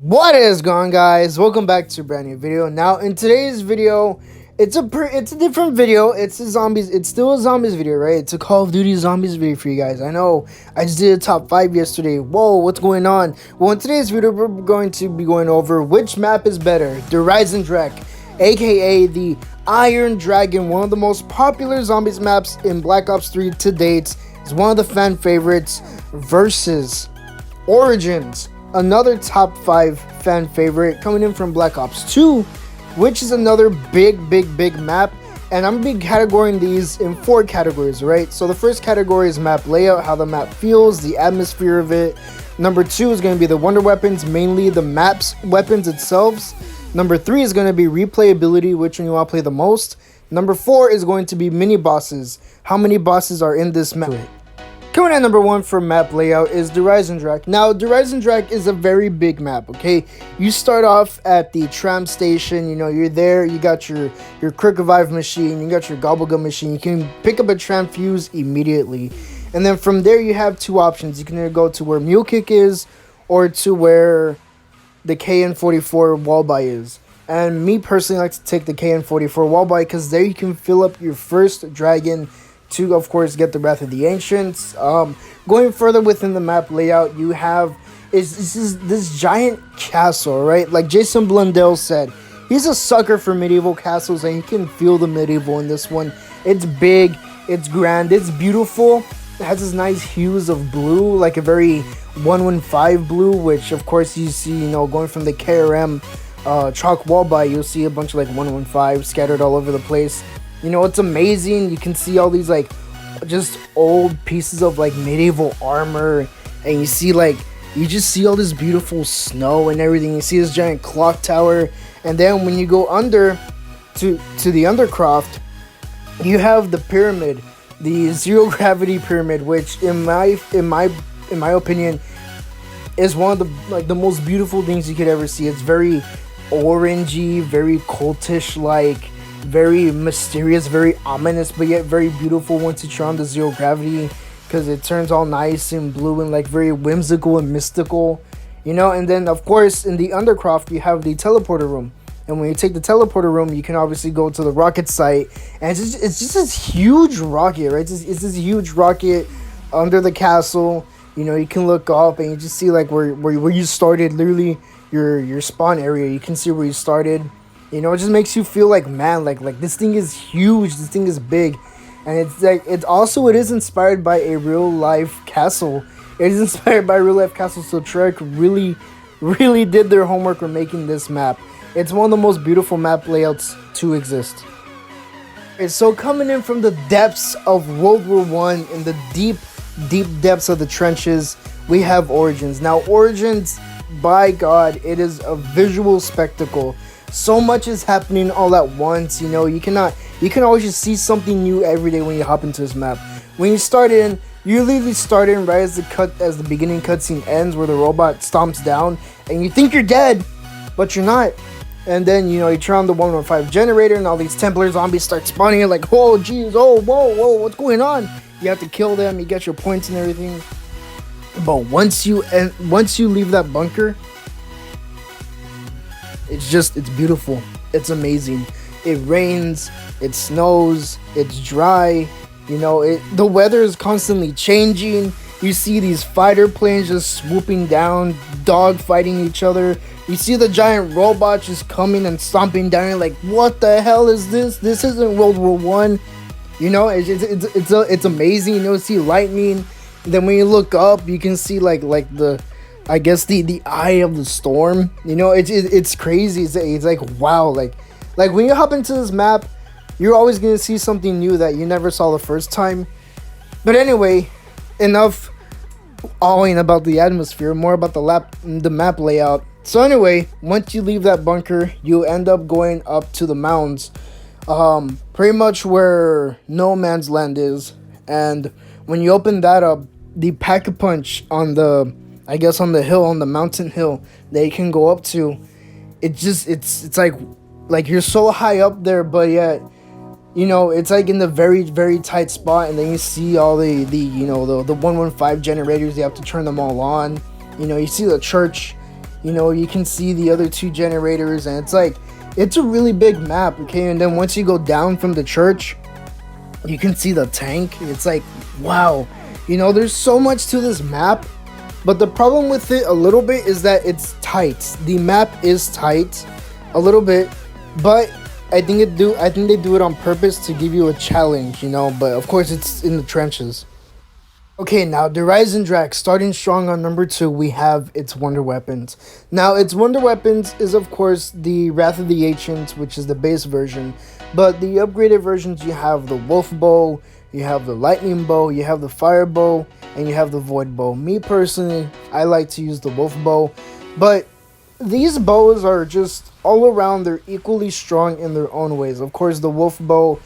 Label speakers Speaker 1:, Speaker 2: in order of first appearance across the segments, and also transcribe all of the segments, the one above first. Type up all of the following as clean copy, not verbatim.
Speaker 1: What is going on, guys? Welcome back to a brand new video. Now in today's video, it's a different video. It's still a zombies video, right? It's a Call of Duty zombies video for you guys. I know I just did a top 5 yesterday. Whoa, what's going on? Well, in today's video we're going to be going over which map is better. The EISENDRACHE, aka the Iron Dragon, one of the most popular zombies maps in Black Ops 3 to date. It's one of the fan favorites versus Origins, another top 5 fan favorite coming in from Black Ops 2, which is another big map. And I'm gonna be categorizing these in 4 categories, right? So the first category is map layout, how the map feels, the atmosphere of it. Number 2 is going to be the wonder weapons, mainly the map's weapons itself. Number 3 is going to be replayability, which one you want to play the most. Number 4 is going to be mini bosses, how many bosses are in this map. Coming at number 1 for map layout is the EISENDRACHE. Now, the EISENDRACHE is a very big map, okay? You start off at the tram station, you know, you're there, you got your quick revive machine, you got your gobblegum machine, you can pick up a tram fuse immediately. And then from there, you have 2 options. You can either go to where Mule Kick is, or to where the KN-44 wall buy is. And me personally, I like to take the KN-44 wall buy, because there you can fill up your first dragon to, of course, get the Wrath of the Ancients. Going further within the map layout, you have this giant castle, right? Like Jason Blundell said, he's a sucker for medieval castles, and you can feel the medieval in this one. It's big, it's grand, it's beautiful. It has this nice hues of blue, like a very 115 blue, which of course you see, you know, going from the KRM chalk wall by, you'll see a bunch of like 115 scattered all over the place. You know, it's amazing. You can see all these like just old pieces of like medieval armor, and you see like, you just see all this beautiful snow and everything. You see this giant clock tower, and then when you go under to the Undercroft, you have the pyramid, the zero gravity pyramid, which in my opinion is one of the most beautiful things you could ever see. It's very orangey, very cultish, like very mysterious, very ominous, but yet very beautiful once you turn on the zero gravity, because it turns all nice and blue and like very whimsical and mystical, you know. And then of course in the Undercroft you have the teleporter room, and when you take the teleporter room, you can obviously go to the rocket site, and it's just this huge rocket, right? It's this huge rocket under the castle. You know, you can look up and you just see like where you started, literally your spawn area. You can see where you started. You know, it just makes you feel like, man, like this thing is huge, this thing is big. And it's like, it is inspired by a real life castle. It is inspired by a real life castle, so Trek really did their homework when making this map. It's one of the most beautiful map layouts to exist. And so coming in from the depths of World War I, in the deep depths of the trenches, we have Origins. Now Origins, by God, it is a visual spectacle. So much is happening all at once, you know. You can always just see something new every day when you hop into this map. When you start in, you literally start in right as the beginning cutscene ends, where the robot stomps down, and you think you're dead, but you're not. And then, you know, you turn on the 115 generator, and all these Templar zombies start spawning. You're like, oh jeez, oh whoa, what's going on? You have to kill them, you get your points and everything. But once you leave that bunker, it's beautiful. It's amazing. It rains, it snows, it's dry. You know, the weather is constantly changing. You see these fighter planes just swooping down, dog fighting each other. You see the giant robots just coming and stomping down. You're like, what the hell is this? This isn't World War One. You know, it's amazing. You know, you see lightning. And then when you look up, you can see like the, I guess the eye of the storm. You know, it's crazy. It's like, wow, like when you hop into this map, you're always gonna see something new that you never saw the first time. But anyway, enough awing about the atmosphere, more about the map layout. So anyway, once you leave that bunker, you end up going up to the mounds, pretty much where no man's land is. And when you open that up, the pack-a-punch on the, I guess on the hill, on the mountain hill that you can go up to, it's like you're so high up there, but yet, you know, it's like in the very tight spot. And then you see all the you know, the 115 generators. You have to turn them all on. You know, you see the church. You know, you can see the other 2 generators, and it's like, it's a really big map, okay? And then once you go down from the church, you can see the tank. It's like, wow. You know, there's so much to this map, but the problem with it a little bit is that it's tight. The map is tight a little bit, but I think they do it on purpose to give you a challenge, you know, but of course it's in the trenches. Okay, now the EISENDRACHE, starting strong on number 2, we have its wonder weapons. Now, its wonder weapons is of course the Wrath of the Ancients, which is the base version, but the upgraded versions, you have the wolf bow, you have the lightning bow, you have the fire bow, and you have the void bow. Me personally, I like to use the wolf bow, but these bows are just all around, they're equally strong in their own ways. Of course, the wolf bow,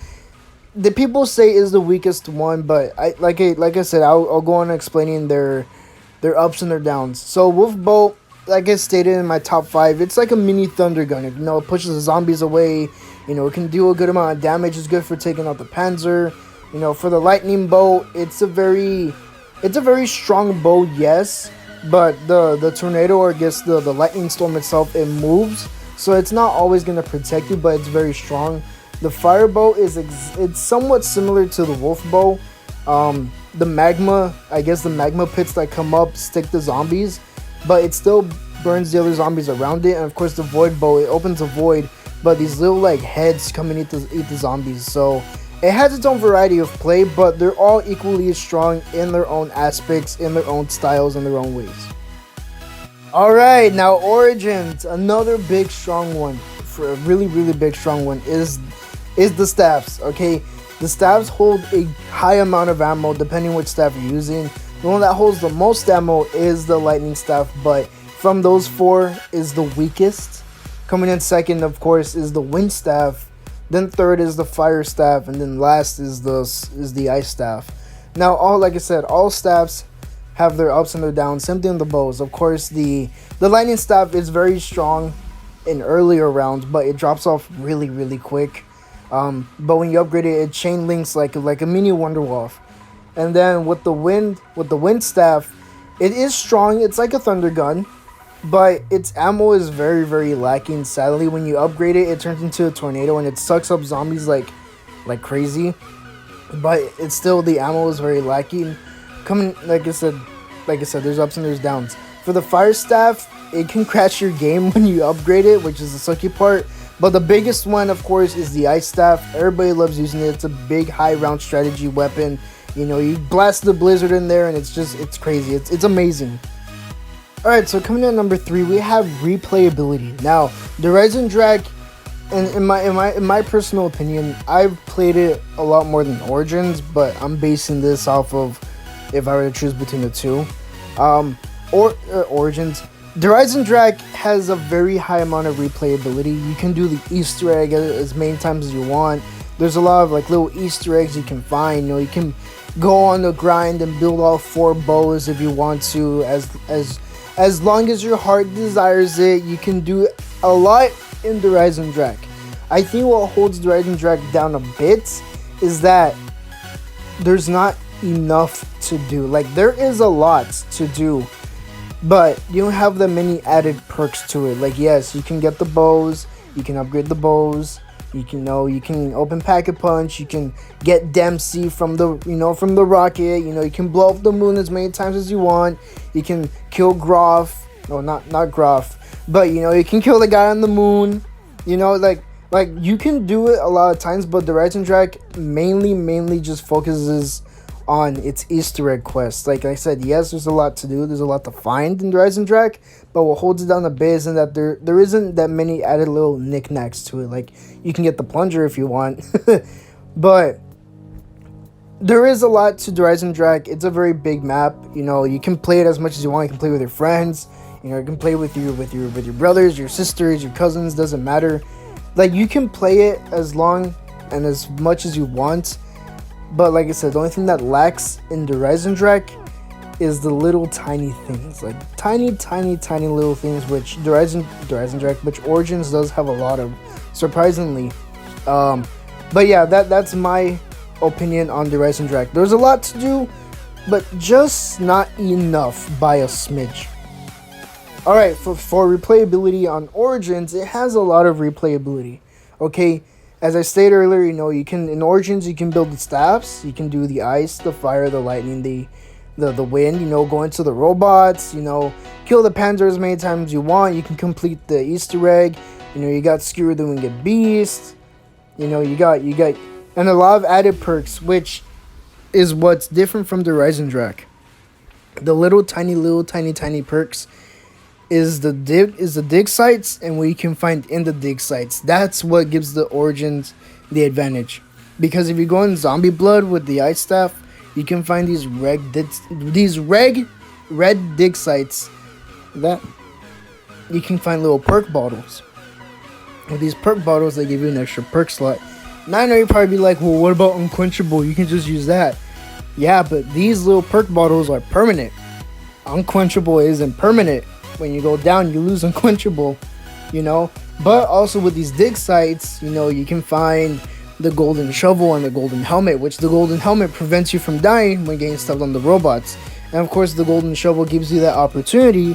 Speaker 1: the people say is the weakest one, but like I said, I'll go on explaining their ups and their downs. So wolf bow, like I stated in my top 5, it's like a mini thunder gun. You know, it pushes the zombies away. You know, it can do a good amount of damage. It's good for taking out the panzer. You know, for the lightning bow, it's a very strong bow, yes, but the tornado, or I guess the lightning storm itself, it moves, so it's not always gonna protect you, but it's very strong. The fire bow it's somewhat similar to the wolf bow. The magma, I guess the magma pits that come up stick the zombies, but it still burns the other zombies around it. And of course the void bow, it opens a void, but these little like heads come and eat the zombies. So it has its own variety of play, but they're all equally as strong in their own aspects, in their own styles, in their own ways. Alright, now Origins, another big strong one, for a really big strong one, is the staffs, okay? The staffs hold a high amount of ammo depending which staff you're using. The one that holds the most ammo is the lightning staff, but from those 4 is the weakest. Coming in second, of course, is the wind staff. Then third is the fire staff, and then last is the ice staff. Now, like I said, all staffs have their ups and their downs. Same thing with the bows. Of course, the lightning staff is very strong in earlier rounds, but it drops off really quick. But when you upgrade it, it chain links like a mini Wonderwolf. And then with the wind staff, it is strong. It's like a thunder gun, but its ammo is very lacking. Sadly, when you upgrade it, it turns into a tornado and it sucks up zombies like crazy. But it's still, the ammo is very lacking. Coming, like I said, there's ups and there's downs. For the fire staff, it can crash your game when you upgrade it, which is the sucky part. But the biggest one, of course, is the ice staff. Everybody loves using it. It's a big high round strategy weapon. You know, you blast the blizzard in there and it's crazy. It's amazing. Alright, so coming in at number 3, we have replayability. Now, the EISENDRACHE, and in my personal opinion, I've played it a lot more than Origins, but I'm basing this off of if I were to choose between the 2. Origins. The EISENDRACHE has a very high amount of replayability. You can do the Easter egg as many times as you want. There's a lot of like little Easter eggs you can find. You know, you can go on the grind and build all 4 bows if you want to, as long as your heart desires it. You can do a lot in the EISENDRACHE. I think what holds the EISENDRACHE down a bit is that there's not enough to do. Like, there is a lot to do, but you don't have that many added perks to it. Like, yes, you can get the bows, you can upgrade the bows, you can open packet punch, you can get Dempsey from the rocket, you can blow up the moon as many times as you want, you can kill Groff, no, not Groff, but you can kill the guy on the moon, like you can do it a lot of times, but the EISENDRACHE mainly just focuses on its Easter egg quests. Like I said, yes, there's a lot to do, there's a lot to find in the EISENDRACHE, but what holds it down a bit is that there isn't that many added little knickknacks to it. Like, you can get the plunger if you want, but there is a lot to the EISENDRACHE. It's a very big map. You can play it as much as you want. You can play with your friends. You can play with your brothers, your sisters, your cousins. Doesn't matter. Like, you can play it as long and as much as you want. But like I said, the only thing that lacks in the EISENDRACHE is the little tiny things, like tiny little things, which the EISENDRACHE, which Origins does have a lot of, surprisingly. But yeah, that's my opinion on the EISENDRACHE. There's a lot to do, but just not enough by a smidge. Alright, for replayability on Origins, it has a lot of replayability. Okay, as I stated earlier, you know, you can, in Origins, you can build the staffs, you can do the ice, the fire, the lightning, the wind, you know, go into the robots, you know, kill the Panzer as many times as you want, you can complete the Easter egg, you know, you got Skewer the Winged Beast, you know, you got, and a lot of added perks, which is what's different from the EISENDRACHE. The little tiny perks is the dig sites and what you can find in the dig sites. That's what gives the Origins the advantage. Because if you go in Zombie Blood with the ice staff, you can find these red dig sites that you can find little perk bottles. With these perk bottles, they give you an extra perk slot. Now I know you'd probably be like, well, what about Unquenchable? You can just use that. Yeah, but these little perk bottles are permanent. Unquenchable isn't permanent. When you go down, you lose Unquenchable, you know. But also with these dig sites, you know, you can find the golden shovel and the golden helmet, which the golden helmet prevents you from dying when getting stuck on the robots. And of course, the golden shovel gives you that opportunity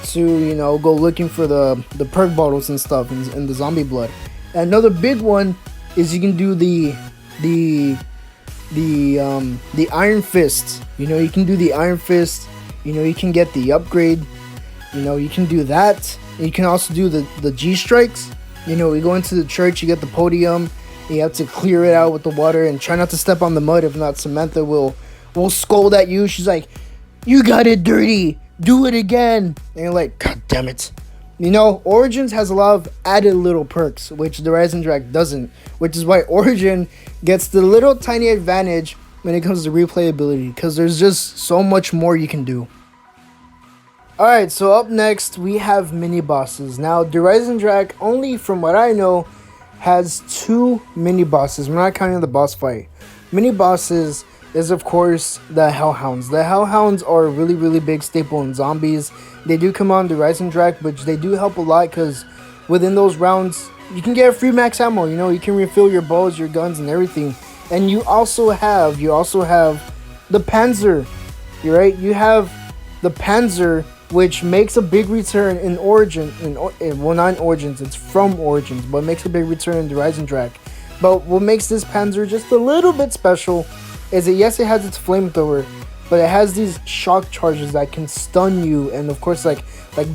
Speaker 1: to, you know, go looking for the perk bottles and stuff in the Zombie Blood. And another big one is you can do the Iron Fist. You know, you can do the Iron Fist. You know, you can get the upgrade. You know, you can do that. And you can also do the G strikes. You know, you go into the church, you get the podium, and you have to clear it out with the water and try not to step on the mud. If not, Samantha will scold at you. She's like, "You got it dirty. Do it again." And you're like, "God damn it." You know, Origins has a lot of added little perks, which the EISENDRACHE doesn't. Which is why Origin gets the little tiny advantage when it comes to replayability, because there's just so much more you can do. Alright, so up next we have mini bosses. Now, the EISENDRACHE, only from what I know, has 2 mini bosses. We're not counting the boss fight. Mini bosses is, of course, the Hellhounds. The Hellhounds are a really big staple in zombies. They do come on the EISENDRACHE, but they do help a lot because within those rounds, you can get free max ammo. You know, you can refill your bows, your guns, and everything. And you also have the Panzer. You're right. You have the Panzer, which makes a big return in Origin. Well, not in Origins. It's from Origins, but makes a big return in the EISENDRACHE. But what makes this Panzer just a little bit special is that, yes, it has its flamethrower, but it has these shock charges that can stun you and, of course, like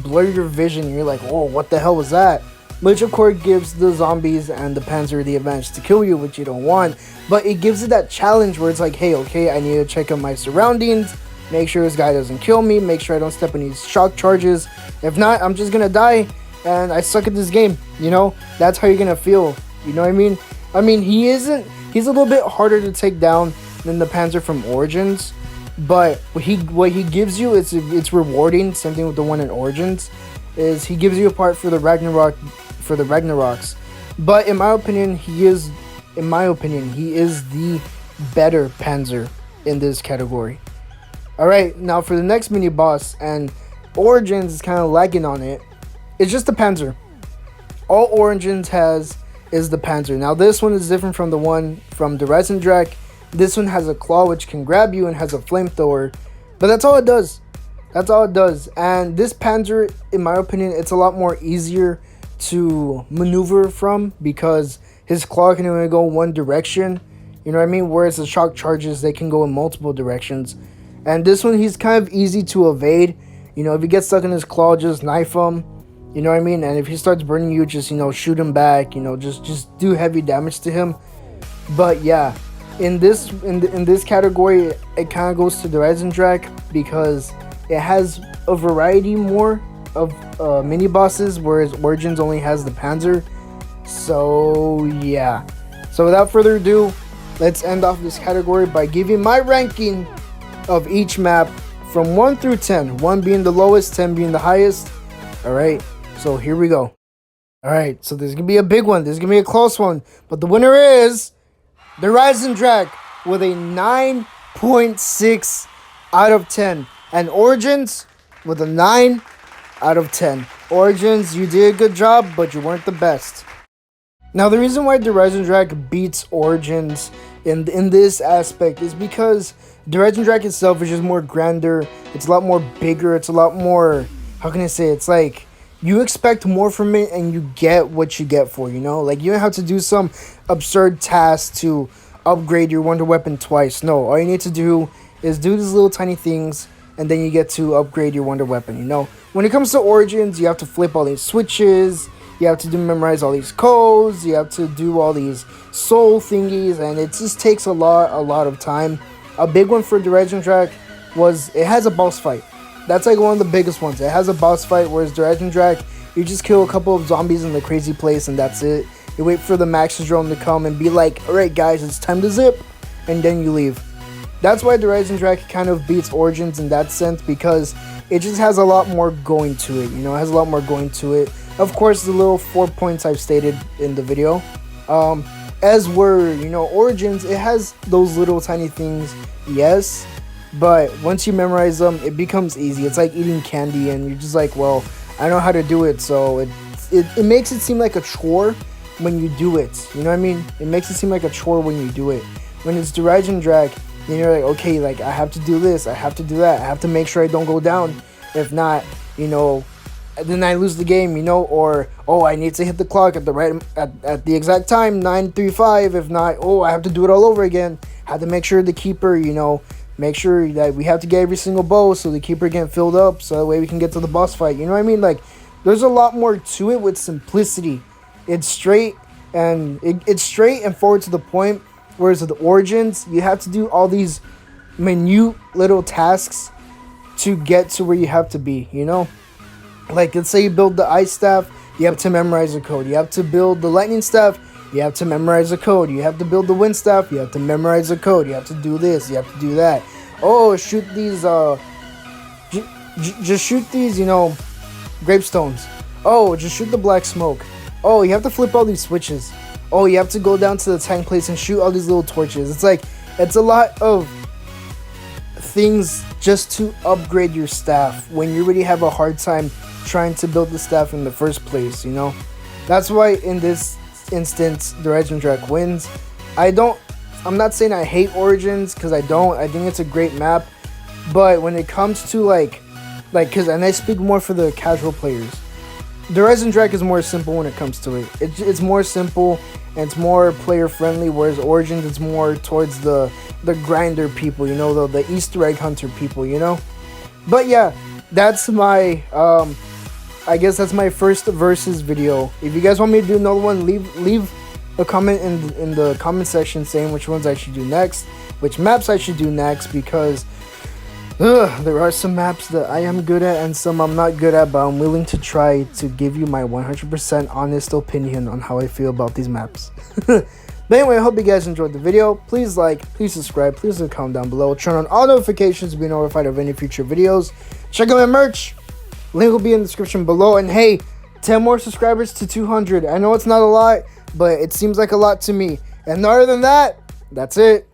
Speaker 1: blur your vision. You're like, "Oh, what the hell was that?" Which, of course, gives the zombies and the Panzer the advantage to kill you, which you don't want. But it gives it that challenge where it's like, hey, okay, I need to check out my surroundings, make sure this guy doesn't kill me, make sure I don't step in these shock charges. If not, I'm just gonna die and I suck at this game. You know, that's how you're gonna feel. You know what I mean? I mean, he's a little bit harder to take down than the Panzer from Origins, but what he gives you, it's rewarding. Same thing with the one in Origins, is he gives you a part for the Ragnaroks. But in my opinion, he is the better Panzer in this category. Alright, now for the next mini boss, and Origins is kind of lagging on it, it's just the Panzer. All Origins has is the Panzer. Now this one is different from the one from the EISENDRACHE. This one has a claw which can grab you and has a flamethrower, but that's all it does. That's all it does. And this Panzer, in my opinion, it's a lot more easier to maneuver from because his claw can only go one direction. You know what I mean? Whereas the shock charges, they can go in multiple directions. And this one, he's kind of easy to evade. You know, if you get stuck in his claw, just knife him. You know what I mean? And if he starts burning you, just, you know, shoot him back. You know, just do heavy damage to him. But yeah, in this category, it kind of goes to the EISENDRACHE because it has a variety more of mini bosses, whereas Origins only has the Panzer. So yeah. So without further ado, let's end off this category by giving my ranking of each map from 1 through 10. 1 being the lowest, 10 being the highest. Alright, so here we go. Alright, so this is going to be a big one. This is going to be a close one. But the winner is the EISENDRACHE with a 9.6 out of 10. And Origins with a 9 out of 10. Origins, you did a good job, but you weren't the best. Now, the reason why the EISENDRACHE beats Origins in this aspect is because the EISENDRACHE itself is just more grander. It's a lot more bigger. It's a lot more, how can I say, it's like you expect more from it and you get what you get for, you know? Like, you don't have to do some absurd task to upgrade your wonder weapon twice. No, all you need to do is do these little tiny things, and then you get to upgrade your wonder weapon, you know? When it comes to Origins, you have to flip all these switches, you have to memorize all these codes, you have to do all these soul thingies, and it just takes a lot of time. A big one for EISENDRACHE was it has a boss fight. That's like one of the biggest ones. It has a boss fight, whereas EISENDRACHE, you just kill a couple of zombies in the crazy place and that's it. You wait for the Max's drone to come and be like, alright guys, it's time to zip, and then you leave. That's why EISENDRACHE kind of beats Origins in that sense, because it just has a lot more going to it, you know, it has a lot more going to it. Of course, the little 4 points I've stated in the video. As were, you know, Origins, it has those little tiny things, yes, but once you memorize them, it becomes easy. It's like eating candy, and you're just like, well, I know how to do it, so it makes it seem like a chore when you do it. You know what I mean? It makes it seem like a chore when you do it. When it's EISENDRACHE, then you're like, okay, like I have to do this, I have to do that, I have to make sure I don't go down. If not, you know, then I lose the game, you know, or oh, I need to hit the clock at the right at the exact time, 9:35. If not, oh, I have to do it all over again. Have to make sure the keeper, you know, make sure that we have to get every single bow so the keeper get filled up, so that way we can get to the boss fight. You know what I mean? Like, there's a lot more to it with simplicity. It's straight and it's straight and forward to the point. Whereas with the Origins, you have to do all these minute little tasks to get to where you have to be, you know? Like, let's say you build the ice staff, you have to memorize the code. You have to build the lightning staff, you have to memorize the code. You have to build the wind staff, you have to memorize the code. You have to do this, you have to do that. Oh, shoot these, just shoot these, you know, grapestones. Oh, just shoot the black smoke. Oh, you have to flip all these switches. Oh, you have to go down to the tank place and shoot all these little torches. It's like, it's a lot of things just to upgrade your staff when you already have a hard time trying to build the staff in the first place, you know? That's why in this instance, EISENDRACHE wins. I'm not saying I hate Origins, because I don't. I think it's a great map. But when it comes to and I speak more for the casual players, EISENDRACHE is more simple when it comes to it. It's more simple and it's more player friendly, whereas Origins is more towards the grinder people, you know, the Easter egg hunter people, you know. But yeah, that's my I guess that's my first versus video. If you guys want me to do another one, leave a comment in the comment section saying which ones I should do next, which maps I should do next, because there are some maps that I am good at and some I'm not good at, but I'm willing to try to give you my 100% honest opinion on how I feel about these maps. But anyway, I hope you guys enjoyed the video. Please like, please subscribe, please leave a comment down below. Turn on all notifications to be notified of any future videos. Check out my merch. Link will be in the description below. And hey, 10 more subscribers to 200. I know it's not a lot, but it seems like a lot to me. And other than that, that's it.